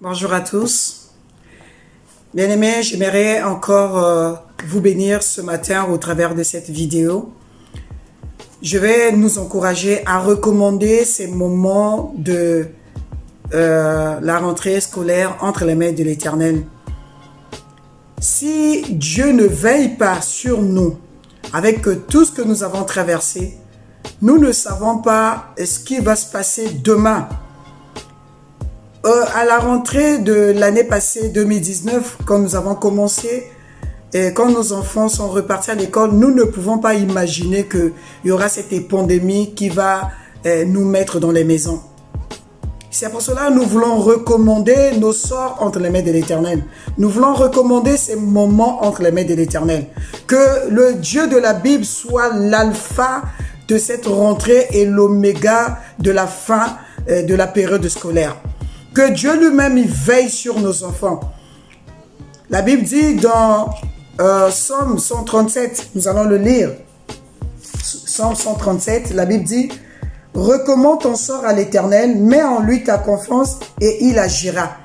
Bonjour à tous. Bien-aimés, j'aimerais encore vous bénir ce matin au travers de cette vidéo. Je vais nous encourager à recommander ces moments de la rentrée scolaire entre les mains de l'Éternel. Si Dieu ne veille pas sur nous, avec tout ce que nous avons traversé, nous ne savons pas ce qui va se passer demain. À la rentrée de l'année passée, 2019, quand nous avons commencé, et quand nos enfants sont repartis à l'école, nous ne pouvons pas imaginer qu'il y aura cette pandémie qui va nous mettre dans les maisons. C'est pour cela que nous voulons recommander nos sorts entre les mains de l'Éternel. Nous voulons recommander ces moments entre les mains de l'Éternel. Que le Dieu de la Bible soit l'alpha de cette rentrée et l'oméga de la fin de la période scolaire. Que Dieu lui-même veille sur nos enfants. La Bible dit dans Psaume 137, nous allons le lire. Psaume 137, la Bible dit: recommande ton sort à l'Éternel, mets en lui ta confiance et il agira.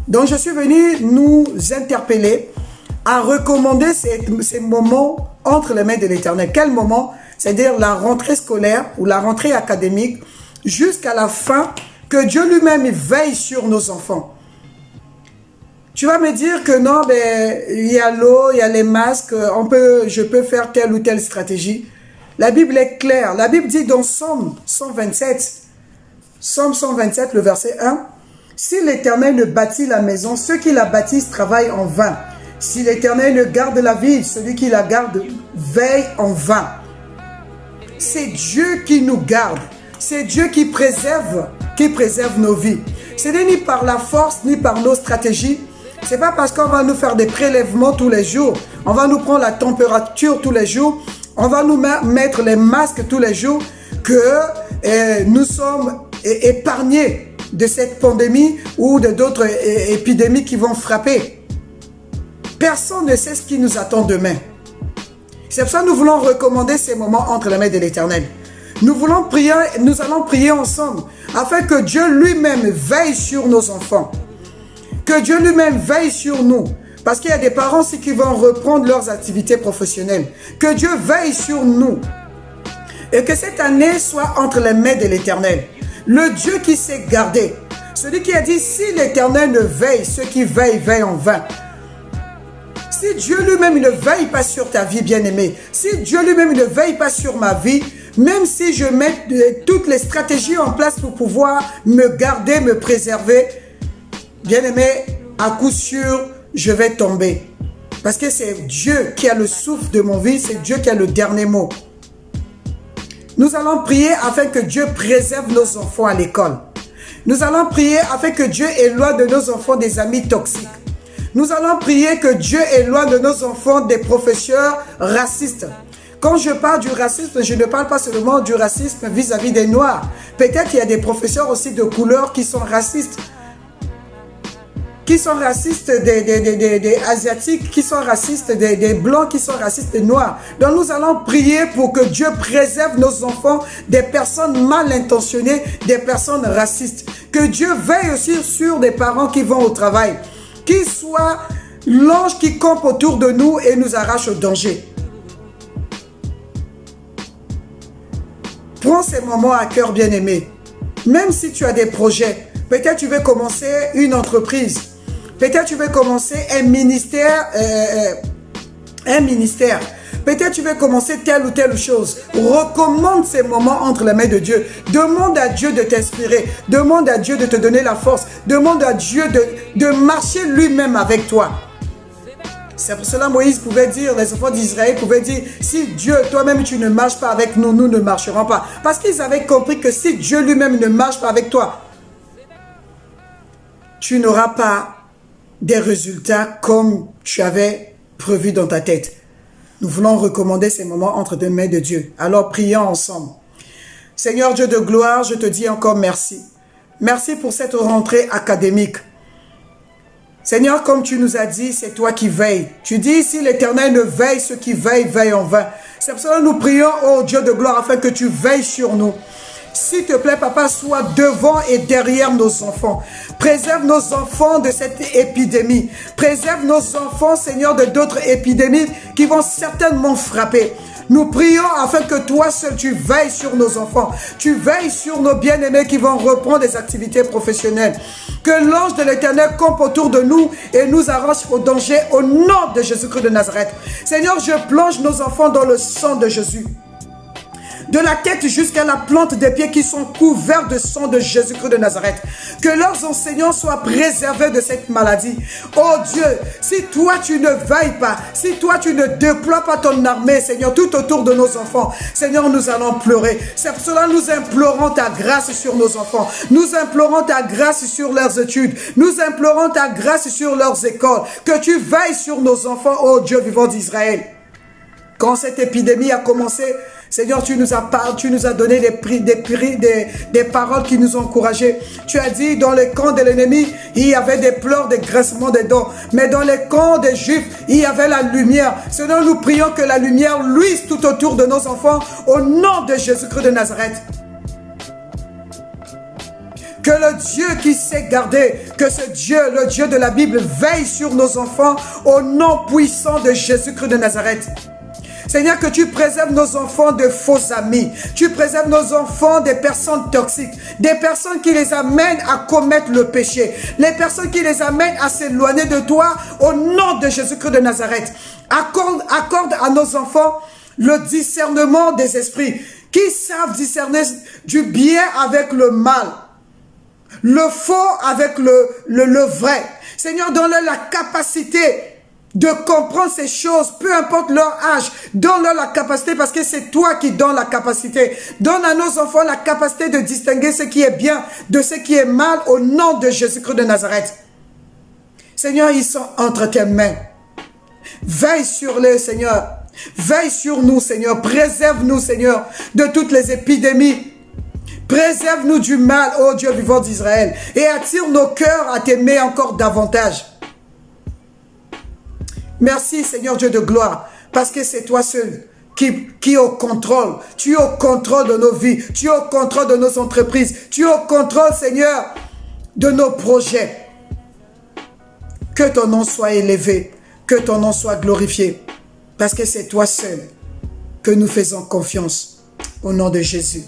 Donc je suis venu nous interpeller à recommander ces moments entre les mains de l'Éternel. Quel moment? C'est-à-dire la rentrée scolaire ou la rentrée académique jusqu'à la fin. Que Dieu lui-même veille sur nos enfants. Tu vas me dire que non, ben, il y a l'eau, il y a les masques, je peux faire telle ou telle stratégie. La Bible est claire. La Bible dit dans Psaume 127, le verset 1, « Si l'Éternel ne bâtit la maison, ceux qui la bâtissent travaillent en vain. Si l'Éternel ne garde la ville, celui qui la garde veille en vain. » C'est Dieu qui nous garde. C'est Dieu qui préserve nos vies. Ce n'est ni par la force, ni par nos stratégies. Ce n'est pas parce qu'on va nous faire des prélèvements tous les jours. On va nous prendre la température tous les jours. On va nous mettre les masques tous les jours que nous sommes épargnés de cette pandémie ou d'autres épidémies qui vont frapper. Personne ne sait ce qui nous attend demain. C'est pour ça que nous voulons recommander ces moments entre les mains de l'Éternel. Nous allons prier ensemble afin que Dieu lui-même veille sur nos enfants. Que Dieu lui-même veille sur nous. Parce qu'il y a des parents aussi qui vont reprendre leurs activités professionnelles. Que Dieu veille sur nous. Et que cette année soit entre les mains de l'Éternel. Le Dieu qui s'est gardé. Celui qui a dit, si l'Éternel ne veille, ceux qui veillent, veillent en vain. Si Dieu lui-même ne veille pas sur ta vie, bien-aimée. Si Dieu lui-même ne veille pas sur ma vie, même si je mets toutes les stratégies en place pour pouvoir me garder, me préserver, bien aimé, à coup sûr, je vais tomber. Parce que c'est Dieu qui a le souffle de mon vie, c'est Dieu qui a le dernier mot. Nous allons prier afin que Dieu préserve nos enfants à l'école. Nous allons prier afin que Dieu éloigne de nos enfants des amis toxiques. Nous allons prier que Dieu éloigne de nos enfants des professeurs racistes. Quand je parle du racisme, je ne parle pas seulement du racisme vis-à-vis des Noirs. Peut-être qu'il y a des professeurs aussi de couleur qui sont racistes. Qui sont racistes des Asiatiques, qui sont racistes des Blancs, qui sont racistes des Noirs. Donc nous allons prier pour que Dieu préserve nos enfants des personnes mal intentionnées, des personnes racistes. Que Dieu veille aussi sur des parents qui vont au travail. Qu'il soit l'ange qui campe autour de nous et nous arrache au danger. Prends ces moments à cœur, bien-aimé. Même si tu as des projets, peut-être tu veux commencer une entreprise, peut-être tu veux commencer un ministère, peut-être tu veux commencer telle ou telle chose. Recommande ces moments entre les mains de Dieu. Demande à Dieu de t'inspirer. Demande à Dieu de te donner la force. Demande à Dieu de marcher lui-même avec toi. C'est pour cela que Moïse pouvait dire, les enfants d'Israël pouvaient dire, si Dieu, toi-même, tu ne marches pas avec nous, nous ne marcherons pas. Parce qu'ils avaient compris que si Dieu lui-même ne marche pas avec toi, tu n'auras pas des résultats comme tu avais prévu dans ta tête. Nous voulons recommander ces moments entre les mains de Dieu. Alors prions ensemble. Seigneur Dieu de gloire, je te dis encore merci. Merci pour cette rentrée académique. Seigneur, comme tu nous as dit, c'est toi qui veilles. Tu dis, si l'Éternel ne veille, ceux qui veillent, veillent en vain. C'est pour cela que nous prions, oh Dieu de gloire, afin que tu veilles sur nous. s'il te plaît, papa, sois devant et derrière nos enfants. Préserve nos enfants de cette épidémie. Préserve nos enfants, Seigneur, de d'autres épidémies qui vont certainement frapper. Nous prions afin que toi seul, tu veilles sur nos enfants. Tu veilles sur nos bien-aimés qui vont reprendre des activités professionnelles. Que l'ange de l'Éternel campe autour de nous et nous arrache au danger au nom de Jésus-Christ de Nazareth. Seigneur, je plonge nos enfants dans le sang de Jésus. De la tête jusqu'à la plante des pieds qui sont couverts de sang de Jésus-Christ de Nazareth. Que leurs enseignants soient préservés de cette maladie. Oh Dieu, si toi tu ne veilles pas, si toi tu ne déploies pas ton armée, Seigneur, tout autour de nos enfants, Seigneur, nous allons pleurer. C'est pour cela que nous implorons ta grâce sur nos enfants. Nous implorons ta grâce sur leurs études. Nous implorons ta grâce sur leurs écoles. Que tu veilles sur nos enfants, oh Dieu vivant d'Israël. Quand cette épidémie a commencé, Seigneur, tu nous as donné des paroles qui nous ont encouragés. Tu as dit, dans les camps de l'ennemi, il y avait des pleurs, des grincements des dents. Mais dans les camps des Juifs, il y avait la lumière. Seigneur, nous prions que la lumière luise tout autour de nos enfants, au nom de Jésus-Christ de Nazareth. Que le Dieu qui sait garder, que ce Dieu, le Dieu de la Bible, veille sur nos enfants, au nom puissant de Jésus-Christ de Nazareth. Seigneur, que tu préserves nos enfants de faux amis. Tu préserves nos enfants des personnes toxiques. Des personnes qui les amènent à commettre le péché. Les personnes qui les amènent à s'éloigner de toi au nom de Jésus-Christ de Nazareth. Accorde à nos enfants le discernement des esprits. Qui savent discerner du bien avec le mal. Le faux avec le vrai. Seigneur, donne-leur la capacité de comprendre ces choses, peu importe leur âge. Donne-leur la capacité parce que c'est toi qui donnes la capacité. Donne à nos enfants la capacité de distinguer ce qui est bien de ce qui est mal au nom de Jésus-Christ de Nazareth. Seigneur, ils sont entre tes mains. Veille sur les, Seigneur. Veille sur nous, Seigneur. Préserve-nous, Seigneur, de toutes les épidémies. Préserve-nous du mal, ô Dieu vivant d'Israël. Et attire nos cœurs à t'aimer encore davantage. Merci Seigneur Dieu de gloire, parce que c'est toi seul qui est au contrôle. Tu es au contrôle de nos vies, tu es au contrôle de nos entreprises, tu es au contrôle Seigneur de nos projets. Que ton nom soit élevé, que ton nom soit glorifié, parce que c'est toi seul que nous faisons confiance au nom de Jésus.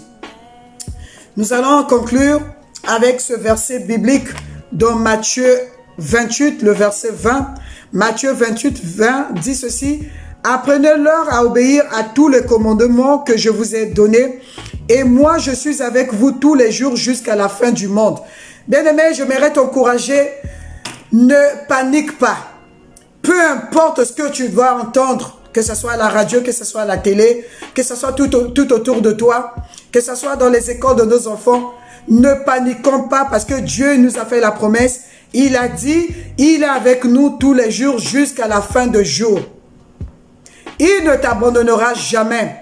Nous allons conclure avec ce verset biblique dans Matthieu 28, le verset 20. Matthieu 28, 20 dit ceci: « Apprenez-leur à obéir à tous les commandements que je vous ai donnés, et moi je suis avec vous tous les jours jusqu'à la fin du monde. » Bien-aimé, j'aimerais t'encourager, ne panique pas. Peu importe ce que tu vas entendre, que ce soit à la radio, que ce soit à la télé, que ce soit tout autour de toi, que ce soit dans les écoles de nos enfants, ne paniquons pas parce que Dieu nous a fait la promesse. Il a dit, il est avec nous tous les jours jusqu'à la fin de jour. Il ne t'abandonnera jamais.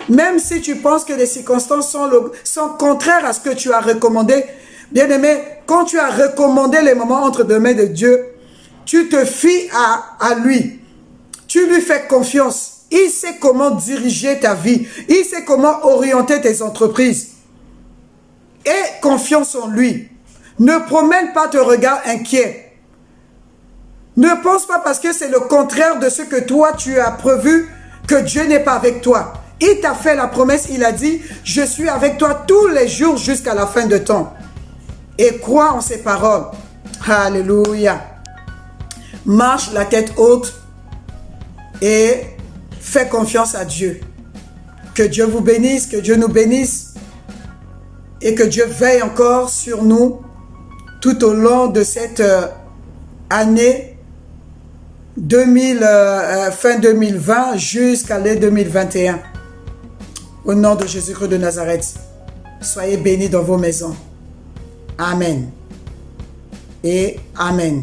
Même si tu penses que les circonstances sont contraires à ce que tu as recommandé. Bien-aimé, quand tu as recommandé les moments entre les mains de Dieu, tu te fies à lui. Tu lui fais confiance. Il sait comment diriger ta vie. Il sait comment orienter tes entreprises. Aie confiance en lui. Ne promène pas ton regard inquiet. Ne pense pas parce que c'est le contraire de ce que toi tu as prévu que Dieu n'est pas avec toi. Il t'a fait la promesse, il a dit, je suis avec toi tous les jours jusqu'à la fin de temps. Et crois en ses paroles. Alléluia. Marche la tête haute et fais confiance à Dieu. Que Dieu vous bénisse, que Dieu nous bénisse et que Dieu veille encore sur nous tout au long de cette année fin 2020 jusqu'à l'année 2021. Au nom de Jésus-Christ de Nazareth, soyez bénis dans vos maisons. Amen. Et Amen.